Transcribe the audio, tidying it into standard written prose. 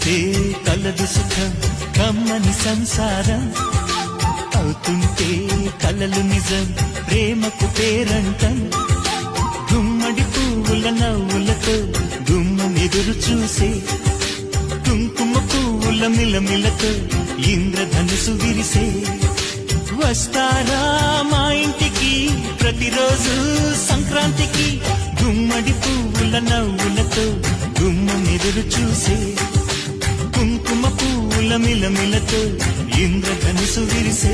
ఉంటే కలదు సుఖం కమ్మని సంసారం అవుతుంటే కలలు నిజం ప్రేమకు పేరంటం గుమ్మడి పువ్వుల నవ్వులతో గుమ్మమెదురు చూసే కుంకుమ పువ్వుల మిలమిలతో ఇంద్రధనుసు విరిసే వస్తారా మా ఇంటికి ప్రతిరోజు సంక్రాంతికి గుమ్మడి పువ్వుల నవ్వులతో గుమ్మమెదురు చూసే కుంకుమ పువ్వుల మిలమిలతో ఇంద్రధనుసు విరిసే